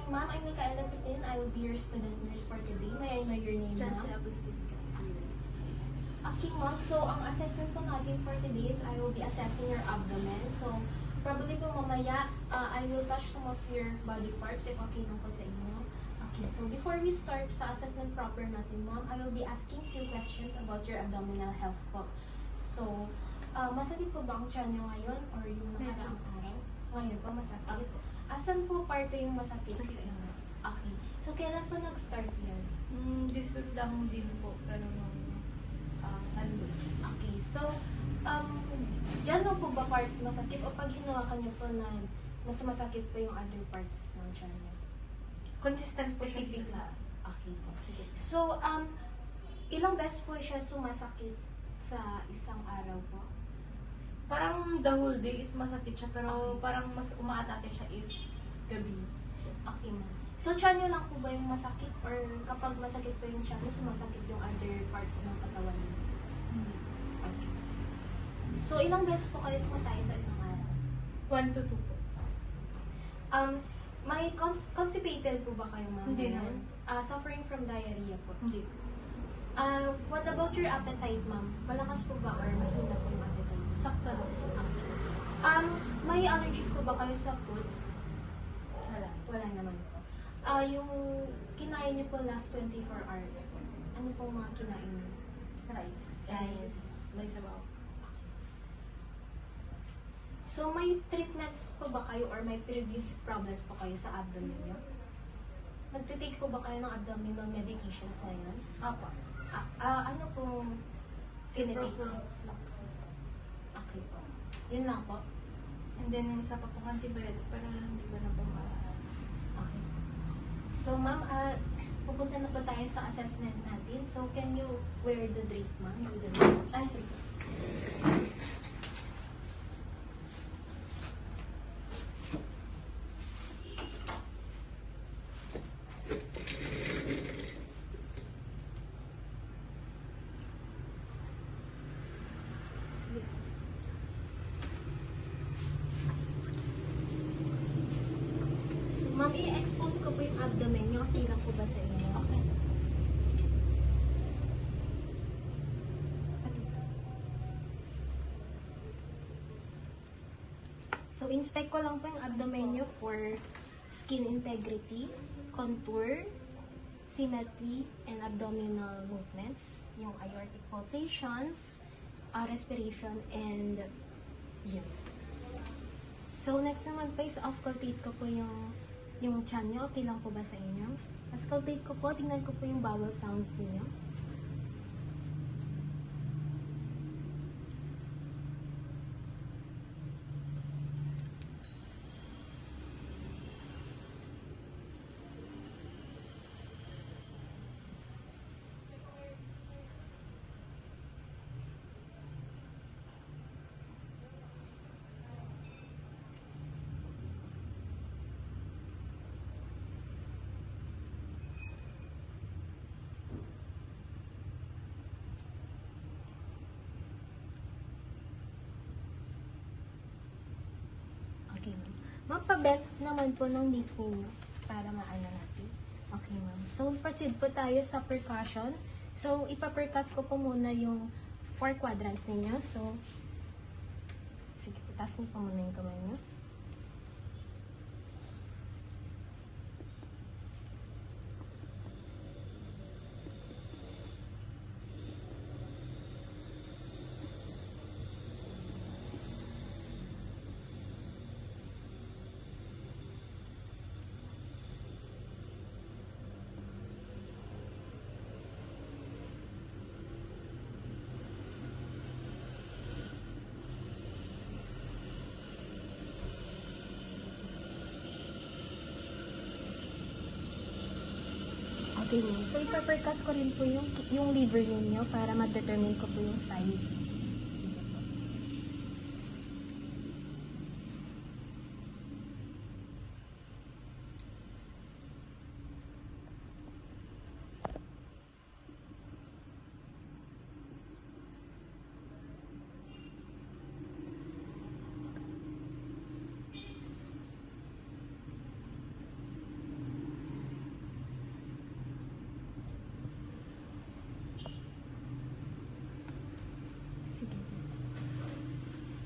ma'am. I'm Micaela Pipin. I will be your student nurse for today. May I know your name, ma'am? Chancellor Agustin Casile. Okay, ma'am. So, ang assessment po natin for today is I will be assessing your abdomen. So, probably po mamaya, I will touch some of your body parts if okay lang po sa inyo. Okay, so before we start sa assessment proper natin, ma'am, I will be asking few questions about your abdominal health po. So, masakit po ba ang tiyan nyo ngayon or yung nakaraang araw? Ngayon po, masakit. Asan po parte yung masakit? Okay. So, kailan po nag-start yan? This week lang din po, pero nung Sunday. Okay. So, dyan lang po ba part masakit o pag hinawakan niyo po na sumasakit po yung other parts ng tiyan niyo? Consistent po siya Specific dito na. sa... Okay po. Sige. So, ilang beses po siya sumasakit sa isang araw po? Parang the whole day is masakit siya, pero parang mas umaatake siya if gabi. Okay, ma'am. So, tiyan niyo lang po ba yung masakit or kapag masakit po yung tiyan niyo, sumasakit yung other parts ng katawan niyo? Okay. So, ilang beses po kayo tumatay sa isang araw? 1 to 2 po. May constipated po ba kayo, ma'am? Hindi Ngayon? naman. Suffering from diarrhea po? Hindi. What about your appetite, ma'am? Malakas po ba or mahina po yung appetite? Sakto lang. Okay. May allergies po ba kayo sa foods? Wala. Wala naman po. Yung kinain niyo po last 24 hours po. Ano po mga kinain niyo? Rice. Rice. May sabaw. So, may treatments po ba kayo or may previous problems po kayo sa abdomen niyo? Nagtitake po ba kayo ng abdominal medications ngayon? Apa. Ano po sinitake? Ciprofloxacin. Okay po. Yun lang po. And then, isa pa pong antibiotic, pero hindi ko na po maalala. Okay. So, ma'am, pupunta na po tayo sa assessment natin. So, can you wear the drape, ma'am? Ay, sige. So, ma'am, i-expose ko po yung abdomen nyo. Okay lang po ba sa inyo? Okay. So, inspect ko lang po yung abdomen nyo for skin integrity, contour, symmetry, and abdominal movements. Yung aortic pulsations, respiration, and yun. So, next naman po is auscultate ko po yung tiyan nyo. Okay lang po ba sa inyo? Auscultate ko po, tingnan ko po yung bowel sounds niyo. Okay, ma'am. Magpa-belt naman po ng knees ninyo para maano natin. Okay, ma'am. So, proceed po tayo sa percussion. So, ipa-percuss ko po muna yung 4 quadrants ninyo. So, sige, taas niyo po muna yung kamay niyo. Okay, ma'am. So, ipa-percuss ko rin po yung liver ninyo para ma-determine ko po yung size. Sige po.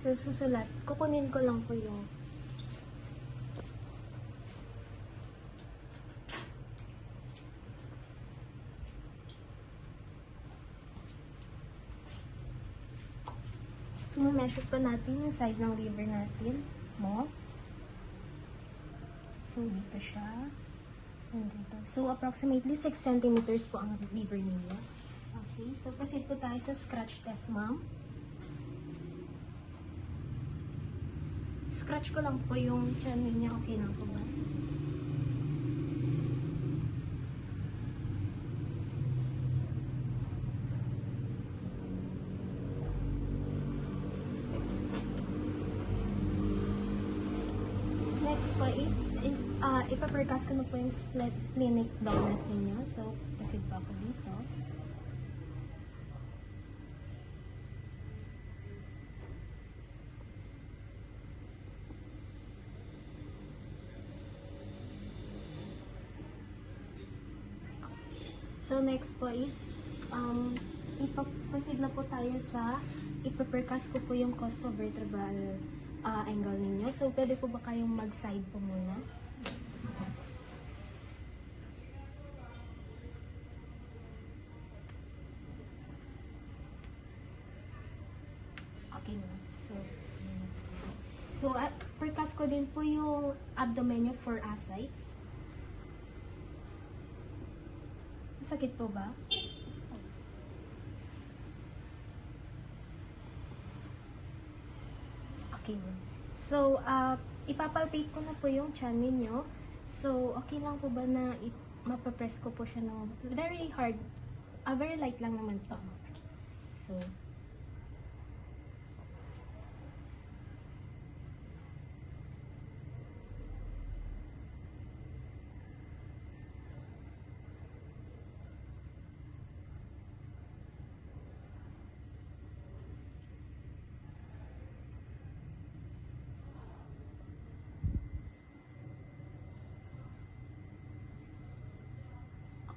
So, susulat. Kukunin ko lang po yung... So, measure pa natin yung size ng liver natin. Mo. So, dito siya. And dito. So, approximately 6 centimeters po ang liver niya. Okay. So, proceed po tayo sa scratch test, ma'am. Scratch ko lang po yung chan niya. Okay lang po ba? Next po is ipapercast ko na po yung splenic dullness ninyo. So, proceed pa ako dito. So, next po is, ipaproceed na po tayo sa, ipapercast ko po yung costovertebral angle ninyo. So, pwede po ba kayong mag-side po muna? Okay na. So, percast ko din po yung abdomen nyo for ascites. Sakit po ba? Okay. So, ipapalpate ko na po yung chan ninyo. So, okay lang po ba na mapapress ko po siya ng very hard, very light lang naman po. So,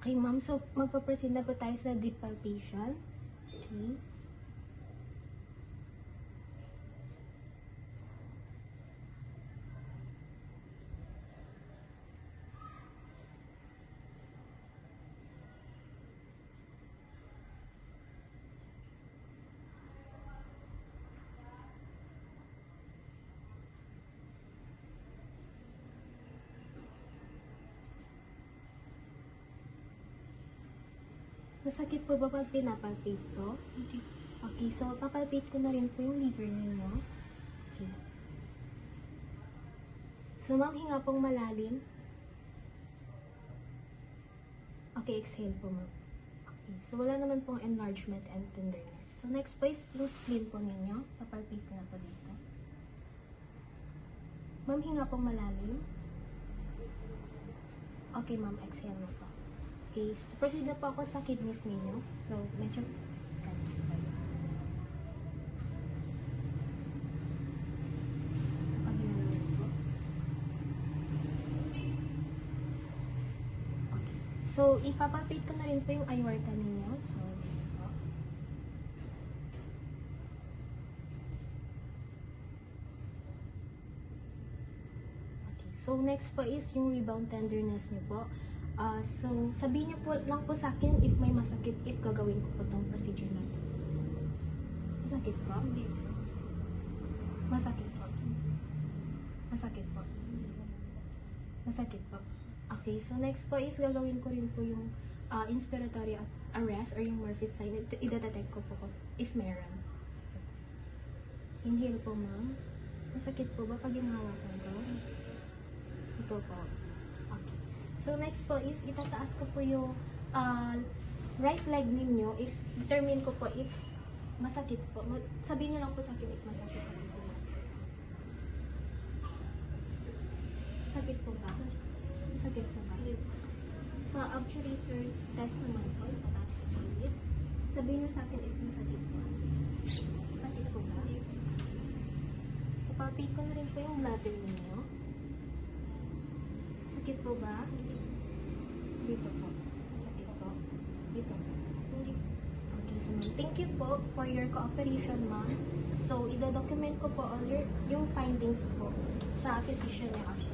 okay, ma'am. So, magpaproceed na po tayo sa deep palpation. Okay. Masakit po ba pag pinapalpate ko? Hindi. Okay, so papalpate ko na rin po yung liver ninyo. Okay. So, ma'am, hinga pong malalim. Okay, exhale po, ma'am. Okay, so wala naman pong enlargement and tenderness. So, next po is yung spleen po ninyo. Papalpate ko na po dito. Ma'am, hinga pong malalim. Okay, ma'am, exhale na po. Okay, so proceed na po ako sa kidneys ninyo. So, medyo ganito kayo. Sa kabila naman po. Okay. So, ipapalpate ko na rin po yung aorta ninyo. So, dito. Okay. So, next po is yung rebound tenderness niyo po. So, sabihin niyo po lang po sa akin if may masakit, if gagawin ko po tong procedure na to. Masakit po? Hindi. Masakit po? Masakit po? Masakit po? Okay, so next po is gagawin ko rin po yung inspiratory arrest or yung Murphy's sign. Ida-detect ko po if meron. Inhale po, ma'am. Masakit po ba pag hinahawakan ko? Ito po. Okay. So, next po is, itataas ko po yung right leg ninyo. If, determine ko po if masakit po. Sabihin niyo lang po sa akin if masakit po. Sakit po ba? Masakit po ba? Sa obturator test naman po, itataas ko po ulit. Sabihin niyo sa akin if masakit po. Sakit po ba? So, palpate ko na rin po yung bladder ninyo. Sakit po ba? Dito po. Sakit po. Dito po. Okay, so ma'am, thank you po for your cooperation, ma'am. So, document ko po all yung findings po sa physician niya after.